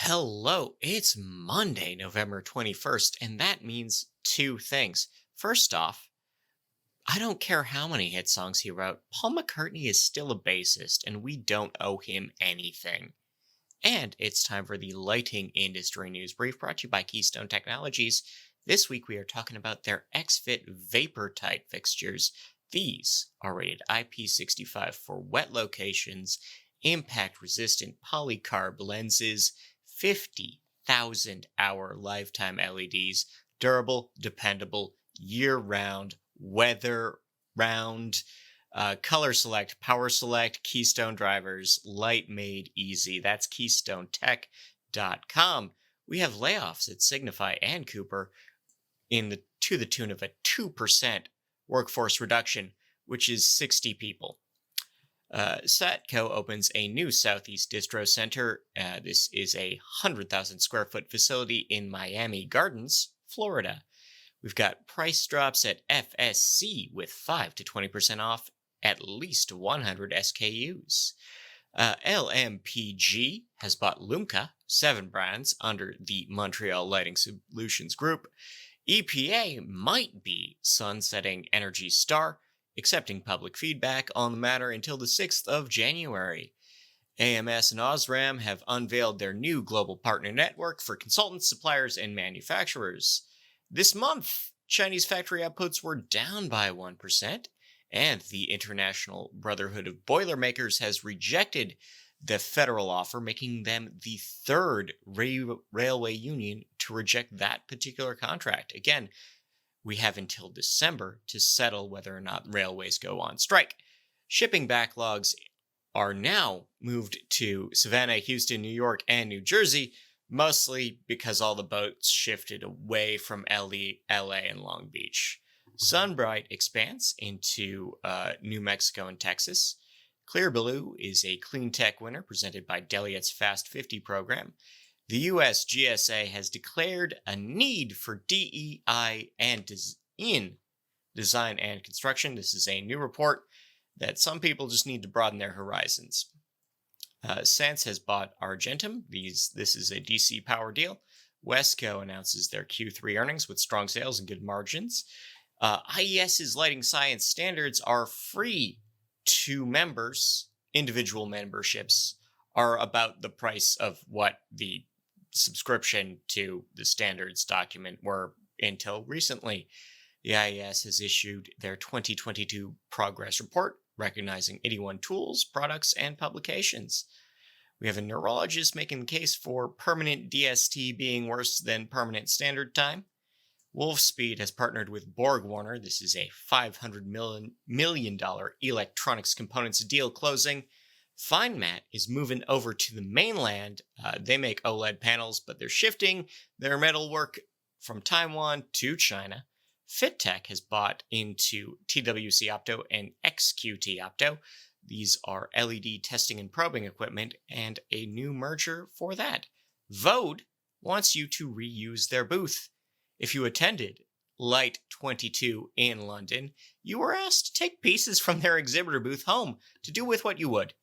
Hello, it's Monday, November 21st, and that means two things. First off, I don't care how many hit songs he wrote, Paul McCartney is still a bassist, and we don't owe him anything. And it's time for the lighting industry news brief brought to you by Keystone Technologies. This week we are talking about their XFit Vapor Tight fixtures. These are rated IP65 for wet locations, impact resistant polycarb lenses, 50,000 hour lifetime LEDs, durable, dependable, year round, weather round. Color select, power select, Keystone drivers, light made easy. That's KeystoneTech.com. We have layoffs at Signify and Cooper to the tune of a 2% workforce reduction, which is 60 people. Satco opens a new Southeast Distro Center. This is a 100,000 square foot facility in Miami Gardens, Florida. We've got price drops at FSC with 5 to 20% off at least 100 SKUs. LMPG has bought Lumca, 7 brands under the Montreal Lighting Solutions Group. EPA might be sunsetting Energy Star, accepting public feedback on the matter until the 6th of January. AMS and Osram have unveiled their new global partner network for consultants, suppliers, and manufacturers. This month, Chinese factory outputs were down by 1%, and the International Brotherhood of Boilermakers has rejected the federal offer, making them the third railway union to reject that particular contract. Again, we have until December to settle whether or not railways go on strike. Shipping backlogs are now moved to Savannah, Houston, New York, and New Jersey, mostly because all the boats shifted away from LA and Long Beach. Sunbright expands into New Mexico and Texas. Clear Blue is a clean tech winner presented by Deliet's Fast 50 program. The US GSA has declared a need for DEI in design and construction. This is a new report that some people just need to broaden their horizons. Sance has bought Argentum. This is a DC power deal. Wesco announces their Q3 earnings with strong sales and good margins. IES's lighting science standards are free to members. Individual memberships are about the price of what the subscription to the standards document were until recently. The IES has issued their 2022 progress report, recognizing 81 tools, products, and publications. We have a neurologist making the case for permanent DST being worse than permanent standard time. Wolfspeed has partnered with BorgWarner. This is a $500 million electronics components deal closing. FineMat is moving over to the mainland. They make OLED panels, but they're shifting their metalwork from Taiwan to China. FitTech has bought into TWC Opto and XQT Opto. These are LED testing and probing equipment, and a new merger for that. Vode wants you to reuse their booth. If you attended Light 22 in London, you were asked to take pieces from their exhibitor booth home to do with what you would.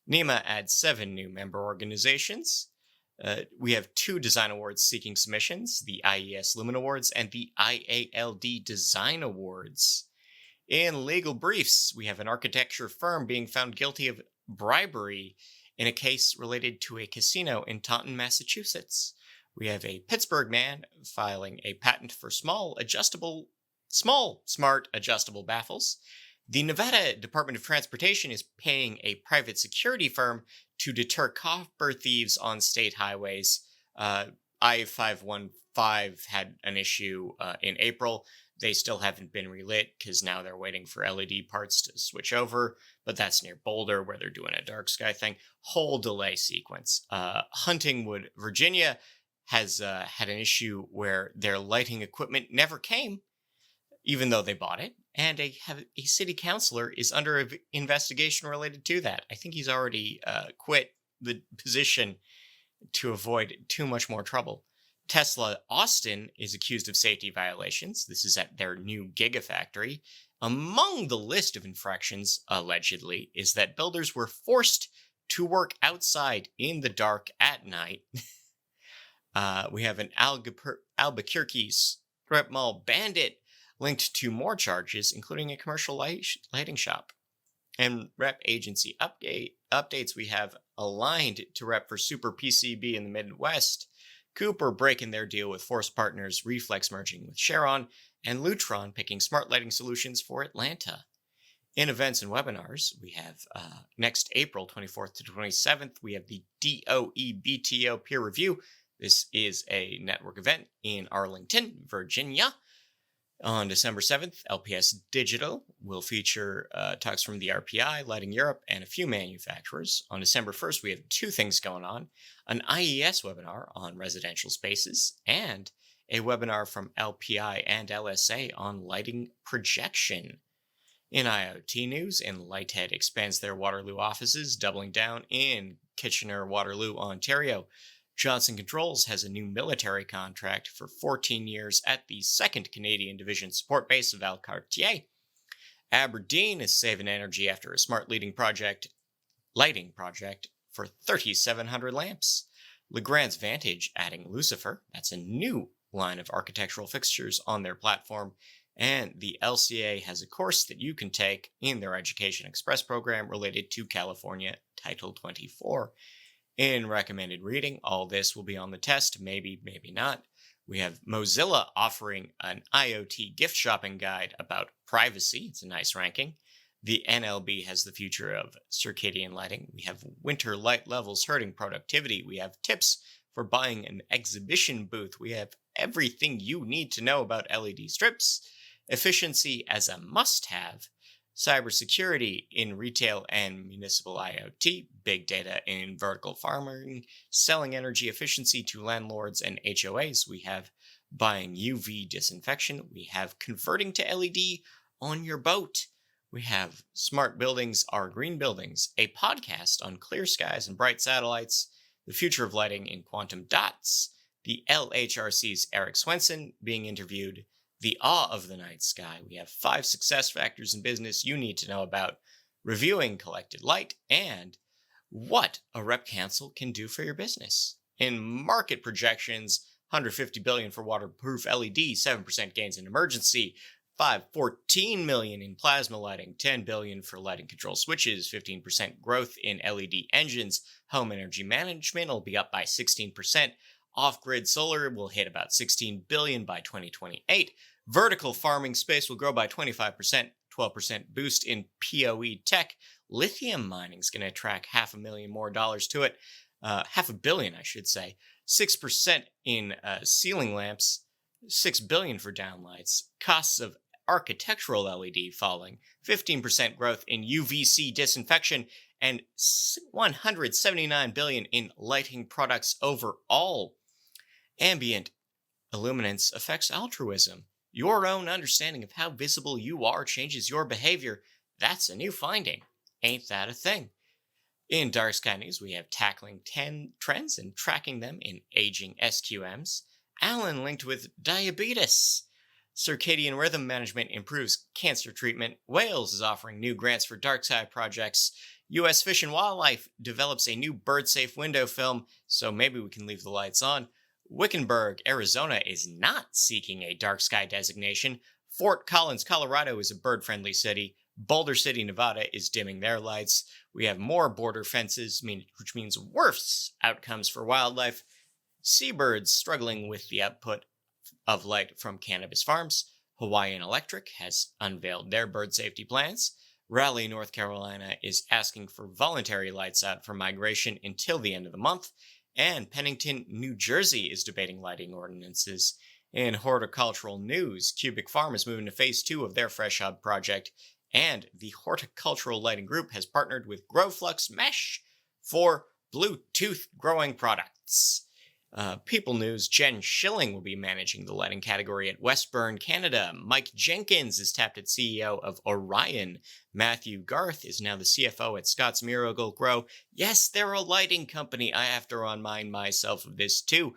NEMA adds 7 new member organizations. We have 2 design awards seeking submissions, the IES Lumen Awards and the IALD Design Awards. In legal briefs, we have an architecture firm being found guilty of bribery in a case related to a casino in Taunton, Massachusetts. We have a Pittsburgh man filing a patent for smart adjustable baffles. The Nevada Department of Transportation is paying a private security firm to deter copper thieves on state highways. I-515 had an issue in April. They still haven't been relit because now they're waiting for LED parts to switch over, but that's near Boulder where they're doing a dark sky thing. Whole delay sequence. Huntingwood, Virginia has had an issue where their lighting equipment never came, even though they bought it. And a city councilor is under investigation related to that. I think he's already quit the position to avoid too much more trouble. Tesla Austin is accused of safety violations. This is at their new Gigafactory. Among the list of infractions, allegedly, is that builders were forced to work outside in the dark at night. We have an Albuquerque strip mall bandit linked to more charges, including a commercial lighting shop. And rep agency updates, we have aligned to rep for Super PCB in the Midwest, Cooper breaking their deal with Force Partners, Reflex merging with Sharon, and Lutron picking smart lighting solutions for Atlanta. In events and webinars, we have next April 24th to 27th, we have the DOE BTO peer review. This is a network event in Arlington, Virginia. On December 7th, LPS Digital will feature talks from the RPI, Lighting Europe, and a few manufacturers. On December 1st, we have two things going on: an IES webinar on residential spaces and a webinar from LPI and LSA on lighting projection. In IoT news, Lighthead expands their Waterloo offices, doubling down in Kitchener-Waterloo, Ontario. Johnson Controls has a new military contract for 14 years at the 2nd Canadian Division support base of Valcartier. Aberdeen is saving energy after a smart lighting project for 3,700 lamps. Legrand's Vantage adding Lucifer, that's a new line of architectural fixtures on their platform. And the LCA has a course that you can take in their Education Express program related to California Title 24. In recommended reading, all this will be on the test, maybe not. We have Mozilla offering an IoT gift shopping guide about privacy. It's a nice ranking. The NLB has the future of circadian lighting. We have winter light levels hurting productivity. We have tips for buying an exhibition booth. We have everything you need to know about LED strips. Efficiency as a must-have. Cybersecurity in retail and municipal IoT, big data in vertical farming, selling energy efficiency to landlords and HOAs. We have buying UV disinfection. We have converting to LED on your boat. We have smart buildings are green buildings, a podcast on clear skies and bright satellites, the future of lighting in quantum dots, the LHRC's Eric Swenson being interviewed, the awe of the night sky. We have 5 success factors in business you need to know about, reviewing collected light, and what a rep cancel can do for your business. In market projections, $150 billion for waterproof LED, 7% gains in emergency, $514 million in plasma lighting, $10 billion for lighting control switches, 15% growth in LED engines, home energy management will be up by 16%, off-grid solar will hit about $16 billion by 2028, vertical farming space will grow by 25%, 12% boost in PoE tech. Lithium mining is going to attract $500,000 more to it. $500 million, I should say. 6% in ceiling lamps, $6 billion for downlights. Costs of architectural LED falling. 15% growth in UVC disinfection and $179 billion in lighting products overall. Ambient illuminance affects altruism. Your own understanding of how visible you are changes your behavior. That's a new finding. Ain't that a thing? In Dark Sky News, we have tackling 10 trends and tracking them in aging SQMs. Alan linked with diabetes. Circadian rhythm management improves cancer treatment. Wales is offering new grants for dark sky projects. U.S. Fish and Wildlife develops a new bird-safe window film, so maybe we can leave the lights on. Wickenburg, Arizona is not seeking a dark sky designation. Fort Collins, Colorado is a bird-friendly city. Boulder City, Nevada is dimming their lights. We have more border fences, which means worse outcomes for wildlife. Seabirds struggling with the output of light from cannabis farms. Hawaiian Electric has unveiled their bird safety plans. Raleigh, North Carolina is asking for voluntary lights out for migration until the end of the month. And Pennington, New Jersey is debating lighting ordinances. In horticultural news, Cubic Farm is moving to phase 2 of their Fresh Hub project, and the Horticultural Lighting Group has partnered with GrowFlux Mesh for Bluetooth growing products. People News, Jen Schilling will be managing the lighting category at Westburn, Canada. Mike Jenkins is tapped at CEO of Orion. Matthew Garth is now the CFO at Scott's Miracle-Gro. Yes, they're a lighting company. I have to remind myself of this too.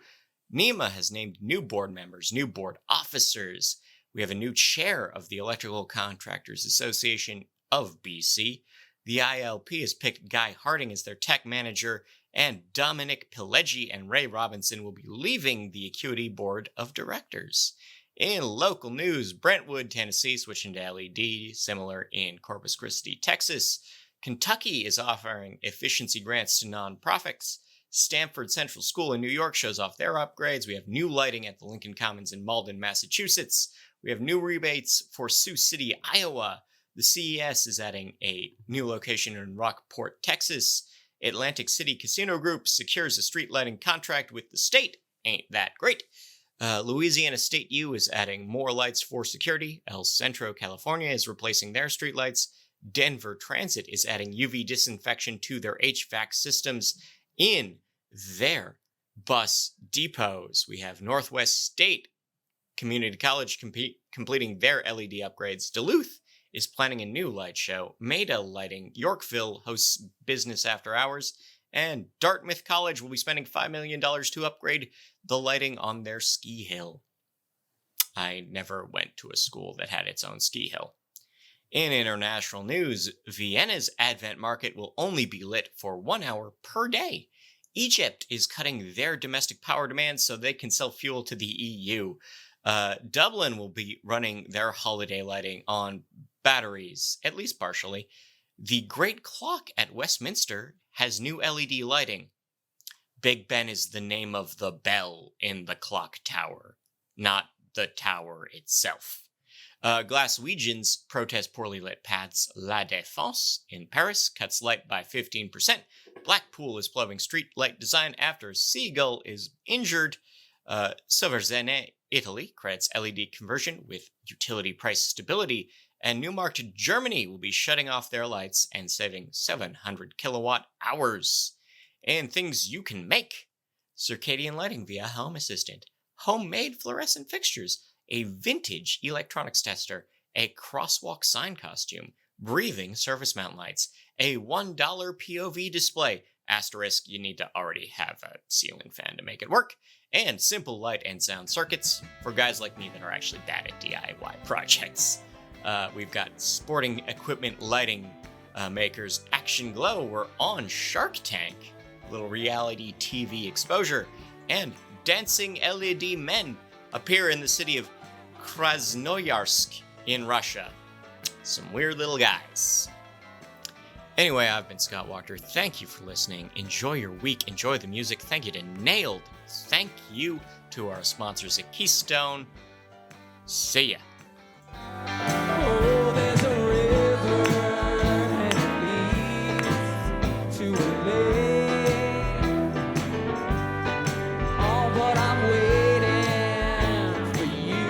NEMA has named new board members, new board officers. We have a new chair of the Electrical Contractors Association of BC. The ILP has picked Guy Harding as their tech manager, And Dominic Pileggi and Ray Robinson will be leaving the Acuity Board of Directors. In local news, Brentwood, Tennessee, switching to LED, similar in Corpus Christi, Texas. Kentucky is offering efficiency grants to nonprofits. Stanford Central School in New York shows off their upgrades. We have new lighting at the Lincoln Commons in Malden, Massachusetts. We have new rebates for Sioux City, Iowa. The CES is adding a new location in Rockport, Texas. Atlantic City Casino Group secures a street lighting contract with the state. Ain't that great? Louisiana State U is adding more lights for security. El Centro, California is replacing their streetlights. Denver Transit is adding UV disinfection to their HVAC systems in their bus depots. We have Northwest State Community College completing their LED upgrades. Duluth is planning a new light show. Maida Lighting Yorkville hosts business after hours. And Dartmouth College will be spending $5 million to upgrade the lighting on their ski hill. I never went to a school that had its own ski hill. In international news, Vienna's Advent Market will only be lit for 1 hour per day. Egypt is cutting their domestic power demands so they can sell fuel to the EU. Dublin will be running their holiday lighting on batteries, at least partially. The Great Clock at Westminster has new LED lighting. Big Ben is the name of the bell in the clock tower, not the tower itself. Glaswegians protest poorly lit paths. La Défense in Paris cuts light by 15%. Blackpool is plumbing street light design after Seagull is injured. Silverzene, Italy, credits LED conversion with utility price stability. And Newmarket, Germany will be shutting off their lights and saving 700 kilowatt hours. And things you can make. Circadian lighting via Home Assistant. Homemade fluorescent fixtures. A vintage electronics tester. A crosswalk sign costume. Breathing surface mount lights. A $1 POV display. Asterisk, you need to already have a ceiling fan to make it work. And simple light and sound circuits for guys like me that are actually bad at DIY projects. We've got sporting equipment lighting makers Action Glow. We're on Shark Tank, little reality TV exposure, and dancing LED men appear in the city of Krasnoyarsk in Russia. Some weird little guys. Anyway, I've been Scott Walker. Thank you for listening. Enjoy your week. Enjoy the music. Thank you to Nailed. Thank you to our sponsors at Keystone. See ya. Oh, there's a river and it leads to a lake. Oh, but I'm waiting for you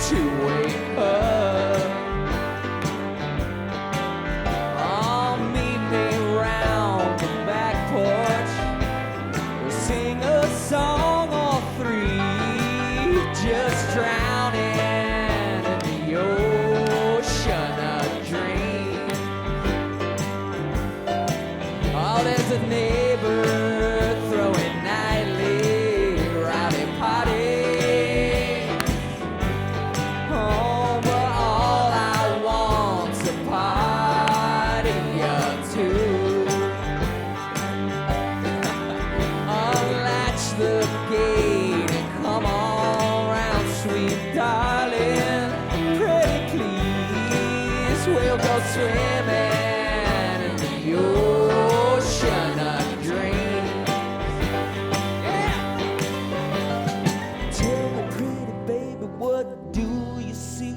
to wake up. Oh, meet me round the back porch. We'll sing a song or three, just drowning there's a neighbor throwing nightly rowdy party. Oh, but all I want's a party or two. Unlatch the gate and come on round, sweet darling. Pretty please, we'll go swimming in the ocean of dreams. Yeah. Tell me, pretty baby, what do you see?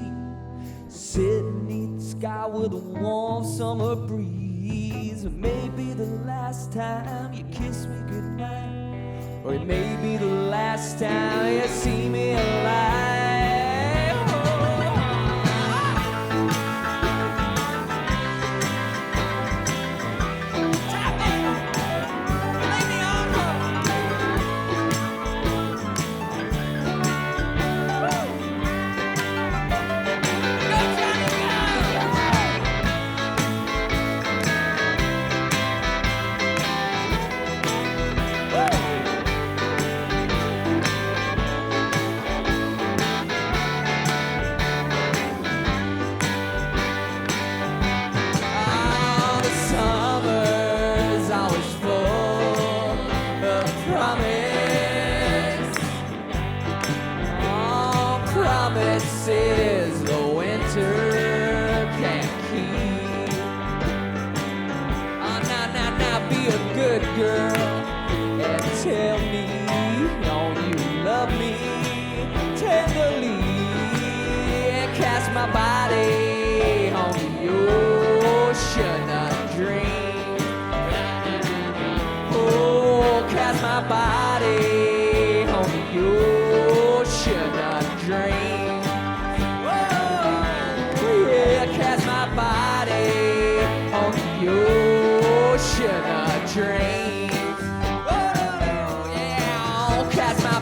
Sitting in the sky with a warm summer breeze. It may be the last time you kiss me goodnight, or it may be the last time you see me alive. promises the winter can't keep. Oh, now, be a good girl and tell me, oh, you love me tenderly, and cast my body on the ocean of dreams. Oh, cast my body on the ocean of dreams. Oh, yeah, cast my body on the ocean of dreams. Oh, yeah, cast my